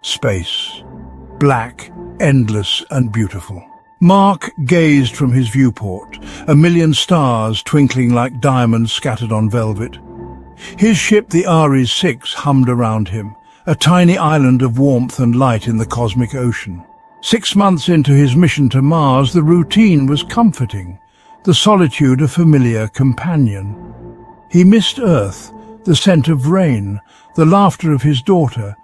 Space. Black, endless and beautiful. Mark gazed from his viewport, a million stars twinkling like diamonds scattered on velvet. His ship, the Ares 6, hummed around him, a tiny island of warmth and light in the cosmic ocean. 6 months into his mission to Mars, the routine was comforting, the solitude a familiar companion. He missed Earth, the scent of rain, the laughter of his daughter,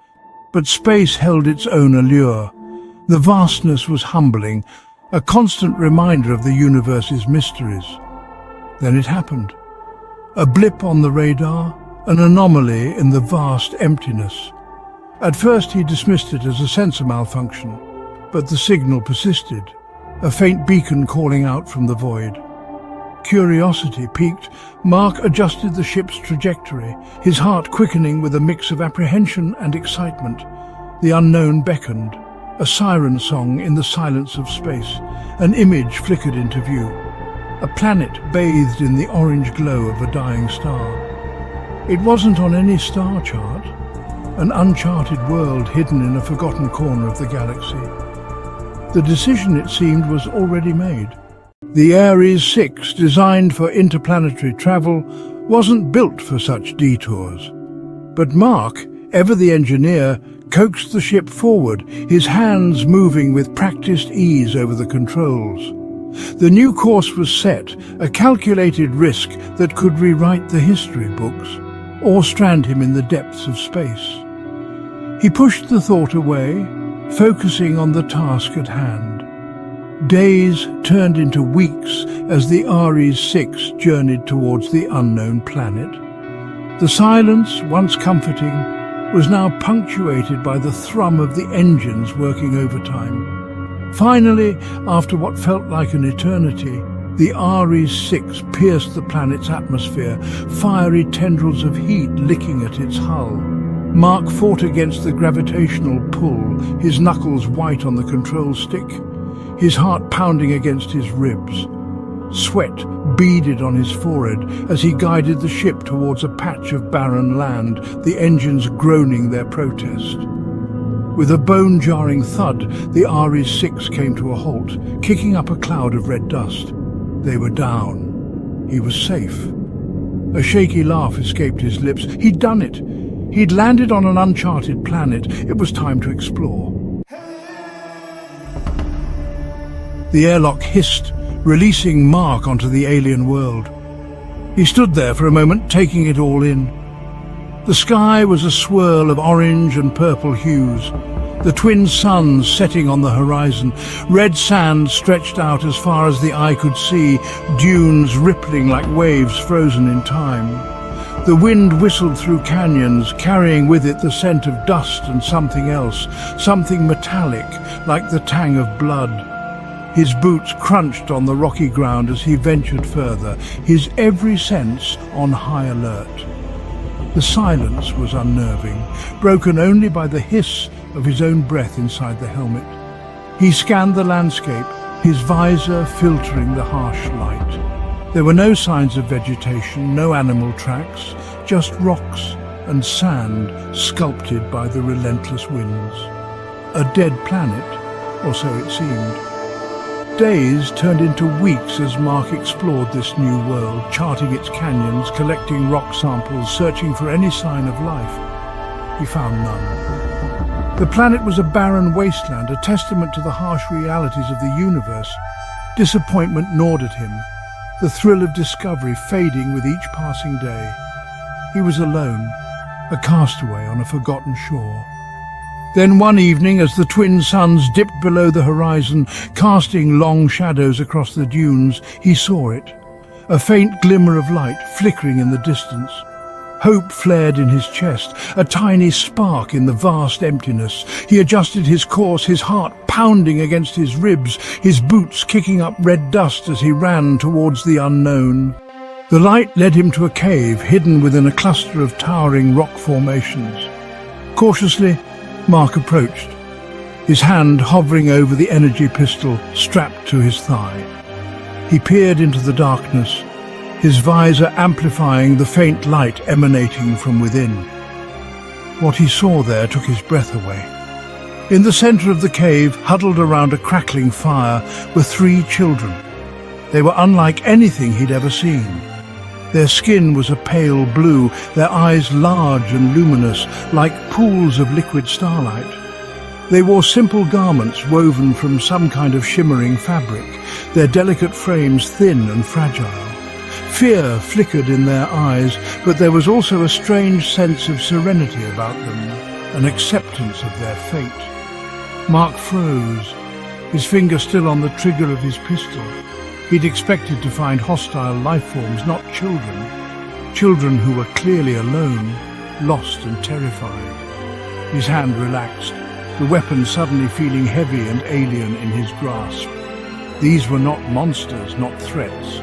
but space held its own allure. The vastness was humbling, a constant reminder of the universe's mysteries. Then it happened. A blip on the radar, an anomaly in the vast emptiness. At first he dismissed it as a sensor malfunction, but the signal persisted, a faint beacon calling out from the void. Curiosity piqued, Mark adjusted the ship's trajectory, his heart quickening with a mix of apprehension and excitement. The unknown beckoned, a siren song in the silence of space. An image flickered into view. A planet bathed in the orange glow of a dying star. It wasn't on any star chart, an uncharted world hidden in a forgotten corner of the galaxy. The decision, it seemed, was already made. The Ares 6, designed for interplanetary travel, wasn't built for such detours. But Mark, ever the engineer, coaxed the ship forward, his hands moving with practiced ease over the controls. The new course was set, a calculated risk that could rewrite the history books, or strand him in the depths of space. He pushed the thought away, focusing on the task at hand. Days turned into weeks as the Ares 6 journeyed towards the unknown planet. The silence, once comforting, was now punctuated by the thrum of the engines working overtime. Finally, after what felt like an eternity, the Ares 6 pierced the planet's atmosphere, fiery tendrils of heat licking at its hull. Mark fought against the gravitational pull, his knuckles white on the control stick, his heart pounding against his ribs. Sweat beaded on his forehead as he guided the ship towards a patch of barren land, the engines groaning their protest. With a bone-jarring thud, the Ares 6 came to a halt, kicking up a cloud of red dust. They were down. He was safe. A shaky laugh escaped his lips. He'd done it. He'd landed on an uncharted planet. It was time to explore. The airlock hissed, releasing Mark onto the alien world. He stood there for a moment, taking it all in. The sky was a swirl of orange and purple hues, the twin suns setting on the horizon. Red sand stretched out as far as the eye could see, dunes rippling like waves frozen in time. The wind whistled through canyons, carrying with it the scent of dust and something else, something metallic, like the tang of blood. His boots crunched on the rocky ground as he ventured further, his every sense on high alert. The silence was unnerving, broken only by the hiss of his own breath inside the helmet. He scanned the landscape, his visor filtering the harsh light. There were no signs of vegetation, no animal tracks, just rocks and sand sculpted by the relentless winds. A dead planet, or so it seemed. Days turned into weeks as Mark explored this new world, charting its canyons, collecting rock samples, searching for any sign of life. He found none. The planet was a barren wasteland, a testament to the harsh realities of the universe. Disappointment gnawed at him, the thrill of discovery fading with each passing day. He was alone, a castaway on a forgotten shore. Then one evening, as the twin suns dipped below the horizon, casting long shadows across the dunes, he saw it. A faint glimmer of light flickering in the distance. Hope flared in his chest, a tiny spark in the vast emptiness. He adjusted his course, his heart pounding against his ribs, his boots kicking up red dust as he ran towards the unknown. The light led him to a cave hidden within a cluster of towering rock formations. Cautiously, Mark approached, his hand hovering over the energy pistol strapped to his thigh. He peered into the darkness, his visor amplifying the faint light emanating from within. What he saw there took his breath away. In the center of the cave, huddled around a crackling fire, were 3 children. They were unlike anything he'd ever seen. Their skin was a pale blue, their eyes large and luminous, like pools of liquid starlight. They wore simple garments woven from some kind of shimmering fabric, their delicate frames thin and fragile. Fear flickered in their eyes, but there was also a strange sense of serenity about them, an acceptance of their fate. Mark froze, his finger still on the trigger of his pistol. He'd expected to find hostile life forms, not children. Children who were clearly alone, lost and terrified. His hand relaxed, the weapon suddenly feeling heavy and alien in his grasp. These were not monsters, not threats.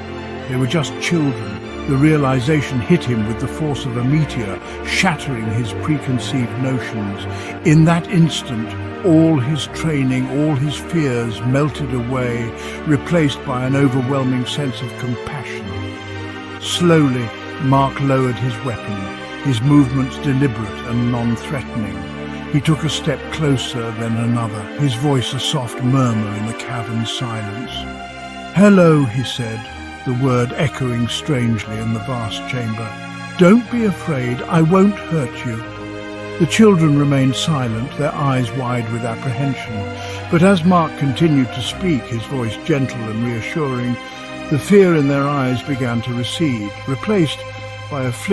They were just children. The realization hit him with the force of a meteor, shattering his preconceived notions. In that instant, all his training, all his fears melted away, replaced by an overwhelming sense of compassion. Slowly, Mark lowered his weapon, his movements deliberate and non-threatening. He took a step closer, then another, his voice a soft murmur in the cavern's silence. "Hello," he said, the word echoing strangely in the vast chamber. "Don't be afraid, I won't hurt you." The children remained silent, their eyes wide with apprehension. But as Mark continued to speak, his voice gentle and reassuring, the fear in their eyes began to recede, replaced by a flicker